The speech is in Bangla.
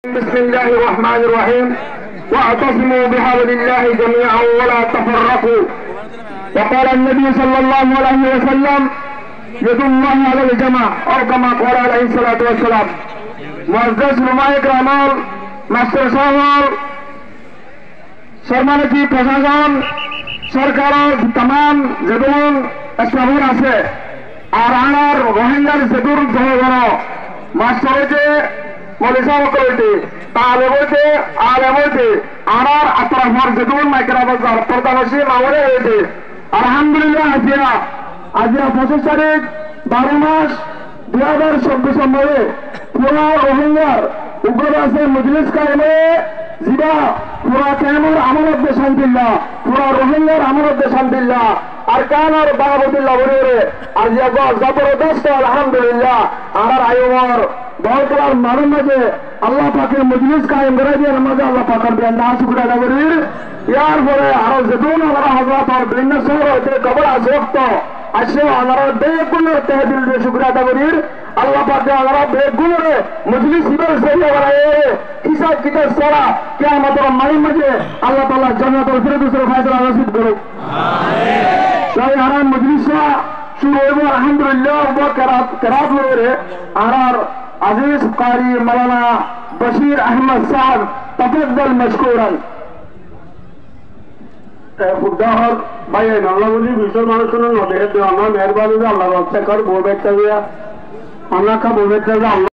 بسم الله الرحمن الرحيم واعتصموا بحبل الله جميعا ولا تفرقوا. وقال النبي صلى الله عليه وسلم يد الله على الجماعة أو كما قال عليه الصلاة والسلام. معزز علماء کرام মাস্টার সাহেব সম্মানিত প্রশাসন সরকারের तमाम যেগুন স্টাফ আছে আর আমার রোহিঙ্গার যেগুন জনগণ মাস্টারকে পলিসা করতে তাহলে বলতে আলে বলতে আমার আত্রাফর যেগুন মাইকেরা বাজার প্রধানসী মামলে হয়েছে আলহামদুলিল্লাহ আজিয়া 25 তারিখ 12 মাস 2024 নম্বরে পুরা রোহিঙ্গার উগ্রবাদের মজলিস কায়েমে জিবা পুরা কেমন আমানত দেশান্তিল্লাহ পুরা রোহিঙ্গার আমানত দেশান্তিল্লাহ আরকান আর বাহাবুল্লাহ বলে আজিয়া জবরদস্ত আলহামদুলিল্লাহ আমার আয়ুমর দলকার মানব মাঝে আল্লাহ পাকের মজলিস কায়েম করে দিয়ে মাঝে আল্লাহ পাকের দেন না শুকর আদা করি ইয়ার পরে আরো যেতুন আমরা হযরত আর বিভিন্ন শহর হতে কবর আসক্ত আসে আমরা বেগুনের তহবিল দিয়ে শুকর আদা করি আল্লাহ পাকে আমরা বেগুনের মজলিস হিসেবে সরিয়ে বাড়ায় হিসাব কিতাব সারা কিয়ামতের মাঝে মাঝে আল্লাহ তাআলা জান্নাতুল ফিরদাউসের ফয়সালা নসিব করুক আমিন। সেই হারাম মজলিসা শুরু হইব আলহামদুলিল্লাহ কেরাত লরে আর আজিজ কারি মাওলানা বশির আহমদ সাহেব তফাদ্দল মশকুরান। উদাহর ভাই আল্লাহ বলি বিশাল মানুষের নদী দেওয়া মেহরবানি আল্লাহ রক্ষা কর বউ বেচা দিয়া অনেক বউ বেচা